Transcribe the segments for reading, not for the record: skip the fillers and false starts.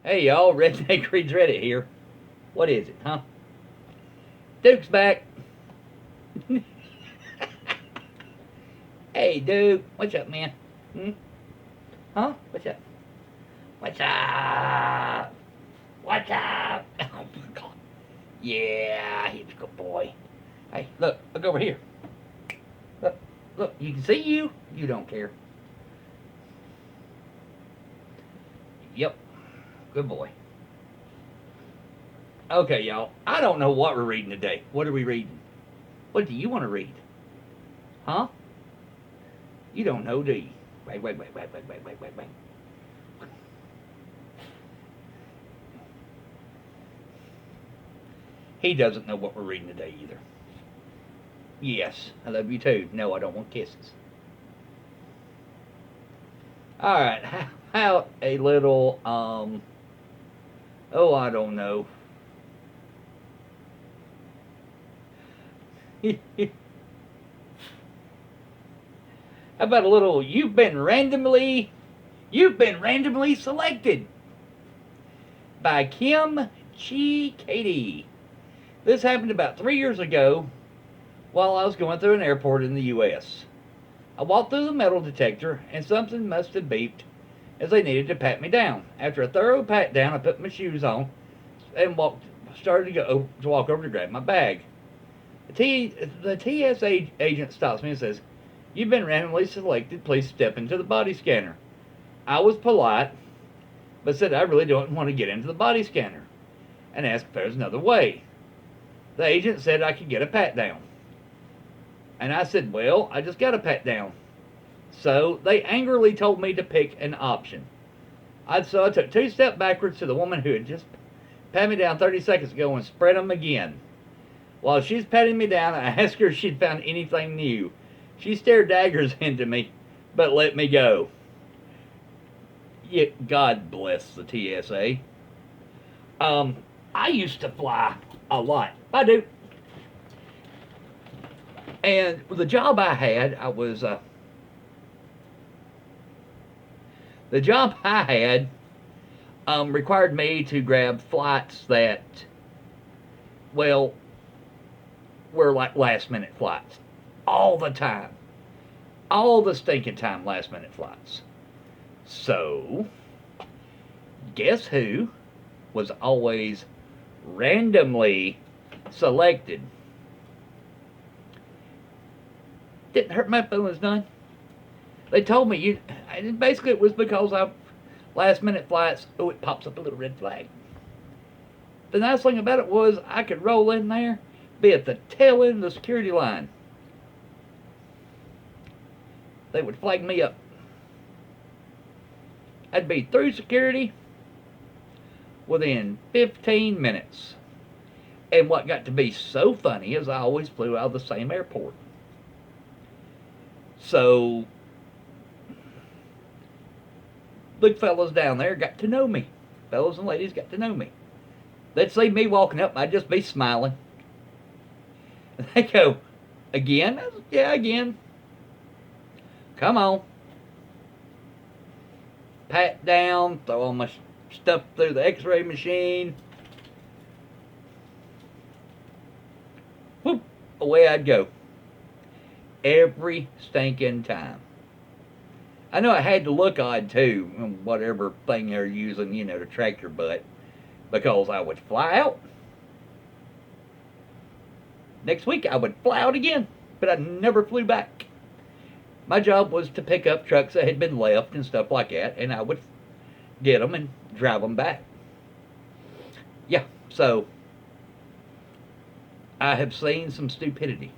Hey y'all, Redneck Reads Reddit here. What is it, huh? Duke's back. Hey Duke, what's up, man? Hmm? Huh? What's up? What's up? What's up? Oh my god. Yeah, he's a good boy. Hey, look over here. Look, you can see you. You don't care. Yep, good boy. Okay, y'all. I don't know what we're reading today. What are we reading? What do you want to read? Huh? You don't know, do you? Wait. He doesn't know what we're reading today either. Yes, I love you too. No, I don't want kisses. Alright, how about a little, oh, I don't know. How about a little, you've been randomly selected by Kim Chi Katie. This happened about 3 years ago while I was going through an airport in the U.S. I walked through the metal detector and something must have beeped as they needed to pat me down. After a thorough pat down, I put my shoes on and started to walk over to grab my bag. The TSA agent stops me and says, "You've been randomly selected. Please step into the body scanner." I was polite, but said I really don't want to get into the body scanner and asked if there was another way. The agent said I could get a pat down. And I said, well, I just got a pat down. So they angrily told me to pick an option. So I took 2 steps backwards to the woman who had just patted me down 30 seconds ago and spread them again. While she's patting me down, I asked her if she'd found anything new. She stared daggers into me, but let me go. Yeah, God bless the TSA. I used to fly a lot. I do. And the job I had, the job I had required me to grab flights that, well, were like last minute flights. All the time. All the stinking time last minute flights. So, guess who was always randomly selected? Didn't hurt my feelings none. They told me basically it was because I last minute flights. Oh, it pops up a little red flag. The nice thing about it was I could roll in there, be at the tail end of the security line. They would flag me up. I'd be through security within 15 minutes. And what got to be so funny is I always flew out of the same airport. So, big fellas down there got to know me. Fellas and ladies got to know me. They'd see me walking up, I'd just be smiling. And they go, again? Yeah, again. Come on. Pat down, throw all my stuff through the x-ray machine. Whoop, away I'd go. Every stinking time. I know it had to look odd too, whatever thing they're using, to track your butt, because I would fly out. Next week I would fly out again, but I never flew back. My job was to pick up trucks that had been left and stuff like that, and I would get them and drive them back. Yeah, so I have seen some stupidity.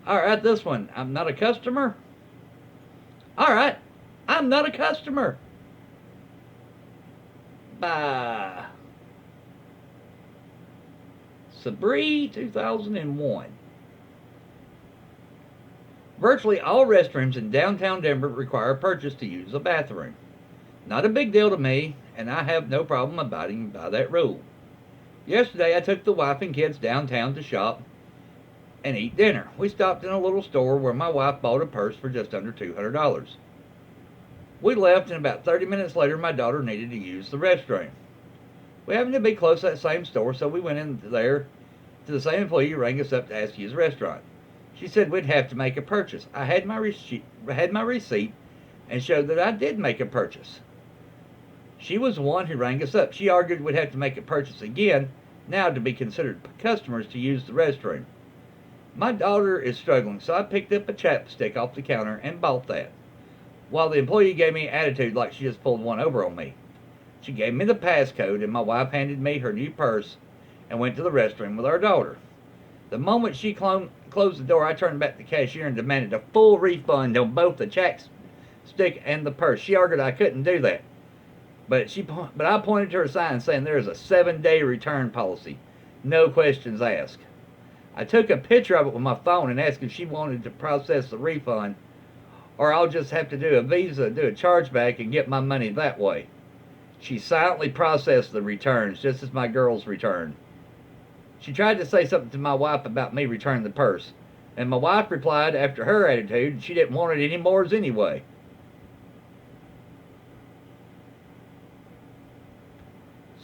Alright, this one. I'm not a customer. Alright, I'm not a customer. By Sabree, 2001. Virtually all restrooms in downtown Denver require a purchase to use a bathroom. Not a big deal to me, and I have no problem abiding by that rule. Yesterday I took the wife and kids downtown to shop and eat dinner. We stopped in a little store where my wife bought a purse for just under $200. We left, and about 30 minutes later, my daughter needed to use the restroom. We happened to be close to that same store, so we went in there to the same employee who rang us up to ask to use the restaurant. She said we'd have to make a purchase. I had my receipt and showed that I did make a purchase. She was the one who rang us up. She argued we'd have to make a purchase again, now to be considered customers to use the restroom. My daughter is struggling, so I picked up a chapstick off the counter and bought that, while the employee gave me an attitude like she just pulled one over on me. She gave me the passcode, and my wife handed me her new purse and went to the restroom with our daughter. The moment she closed the door, I turned back to the cashier and demanded a full refund on both the chapstick and the purse. She argued I couldn't do that, but I pointed to her sign saying there is a 7-day return policy, no questions asked. I took a picture of it with my phone and asked if she wanted to process the refund, or I'll just have to do a chargeback and get my money that way. She silently processed the returns, just as my girls returned. She tried to say something to my wife about me returning the purse, and my wife replied after her attitude she didn't want it any more anyway.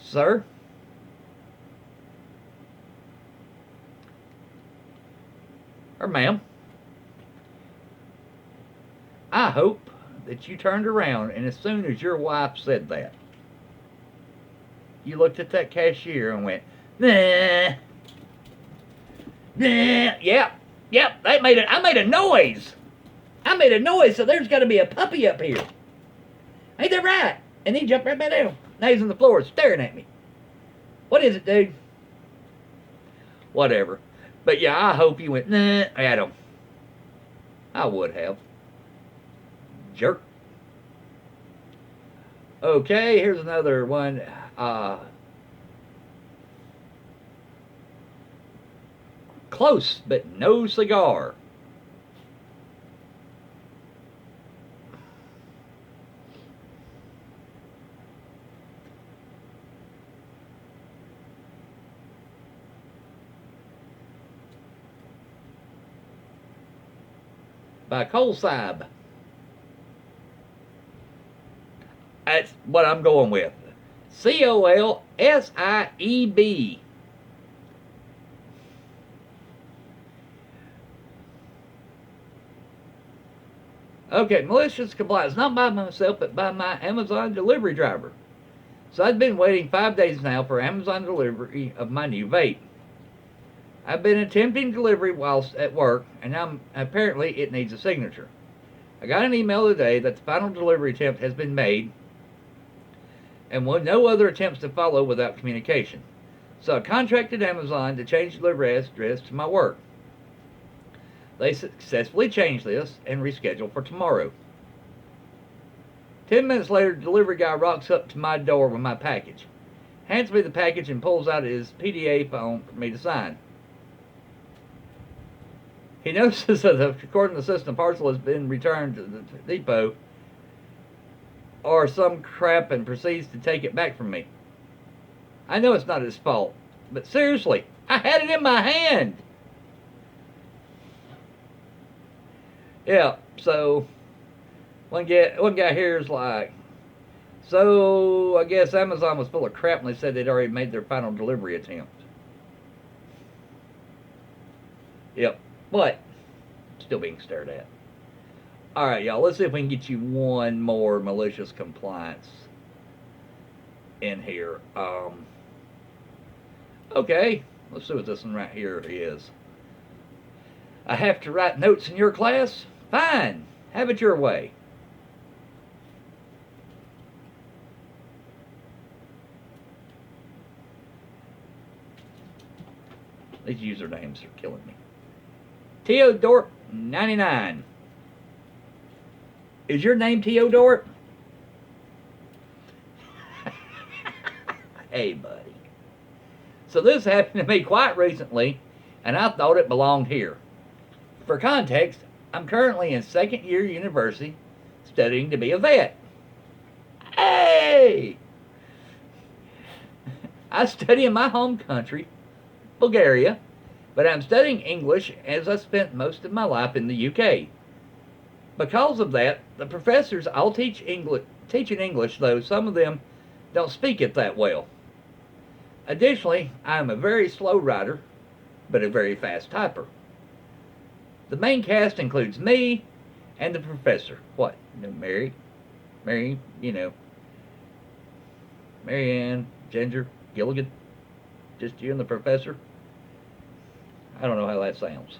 Sir? Or ma'am? I hope that you turned around, and as soon as your wife said that, you looked at that cashier and went, nah. Nah, yep, I made a noise. I made a noise, so there's got to be a puppy up here. Ain't that right? And he jumped right back down. Now he's on the floor staring at me. What is it, dude? Whatever. But yeah, I hope you went, nah, at him. I would have. Jerk. Okay, here's another one. Close, but no cigar. By Colsibe. That's what I'm going with. Colsieb. Okay, malicious compliance, not by myself, but by my Amazon delivery driver. So I've been waiting 5 days now for Amazon delivery of my new vape. I've been attempting delivery whilst at work, and apparently it needs a signature. I got an email today that the final delivery attempt has been made, and with no other attempts to follow without communication. So I contacted Amazon to change the delivery address to my work. They successfully changed this and rescheduled for tomorrow. 10 minutes later, the delivery guy rocks up to my door with my package, hands me the package, and pulls out his PDA phone for me to sign. He notices that according to the system, the parcel has been returned to the depot or some crap and proceeds to take it back from me. I know it's not his fault, but seriously, I had it in my hand. Yeah, so one guy here is like, so I guess Amazon was full of crap and they said they'd already made their final delivery attempt. Yep, but still being stared at. Alright, y'all, let's see if we can get you one more malicious compliance in here. Okay, let's see what this one right here is. I have to write notes in your class? Fine, have it your way. These usernames are killing me. Theodore 99. Is your name Theodore? Hey, buddy. So this happened to me quite recently, and I thought it belonged here. For context, I'm currently in second year university studying to be a vet. Hey! I study in my home country, Bulgaria, but I'm studying English as I spent most of my life in the UK. Because of that, the professors all teach in English, though some of them don't speak it that well. Additionally, I am a very slow writer, but a very fast typer. The main cast includes me and the professor. What? Mary, Mary Ann, Ginger, Gilligan, just you and the professor. I don't know how that sounds.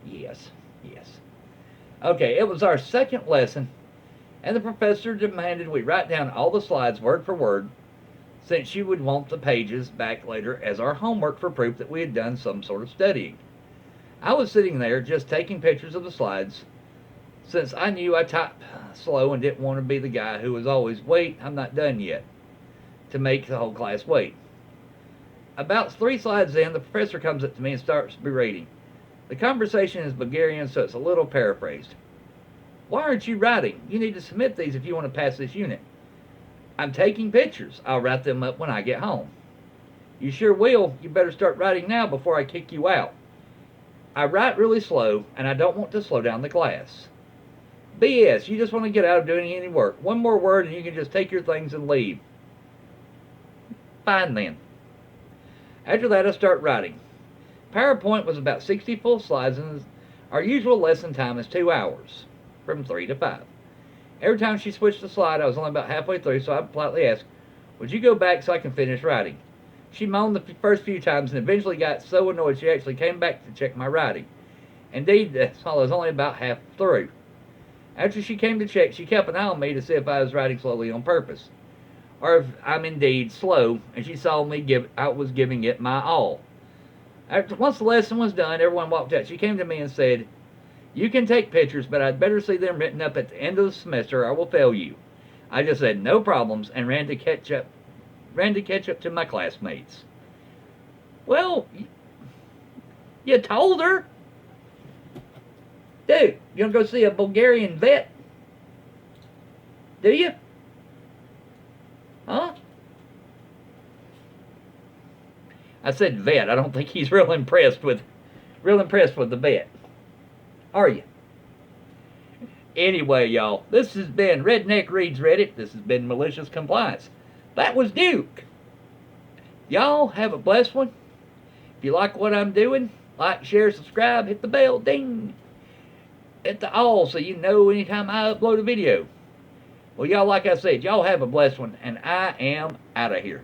Yes, yes. Okay, it was our second lesson, and the professor demanded we write down all the slides word for word, since she would want the pages back later as our homework for proof that we had done some sort of studying. I was sitting there just taking pictures of the slides, since I knew I type slow and didn't want to be the guy who was always, wait, I'm not done yet, to make the whole class wait. About 3 slides in, the professor comes up to me and starts berating. The conversation is Bulgarian, so it's a little paraphrased. Why aren't you writing? You need to submit these if you want to pass this unit. I'm taking pictures. I'll write them up when I get home. You sure will. You better start writing now before I kick you out. I write really slow, and I don't want to slow down the class. BS, you just want to get out of doing any work. One more word and you can just take your things and leave. Fine then. After that, I start writing. PowerPoint was about 60 full slides, and our usual lesson time is 2 hours, from 3 to 5. Every time she switched the slide, I was only about halfway through, so I politely asked, would you go back so I can finish writing? She moaned the first few times and eventually got so annoyed she actually came back to check my writing. Indeed, I was only about half through. After she came to check, she kept an eye on me to see if I was writing slowly on purpose, or if I'm indeed slow, and she saw I was giving it my all. Once the lesson was done, everyone walked out. She came to me and said, you can take pictures, but I'd better see them written up at the end of the semester or I will fail you. I just said no problems and ran to catch up to my classmates. Well, you told her. Dude, you want to go see a Bulgarian vet? Do you? Huh? I said vet. I don't think he's real impressed with the vet. Are you? Anyway, y'all, this has been Redneck Reads Reddit. This has been Malicious Compliance. That was Duke. Y'all have a blessed one. If you like what I'm doing, like, share, subscribe, hit the bell, ding. Hit the all so you know anytime I upload a video. Well, y'all, like I said, y'all have a blessed one, and I am out of here.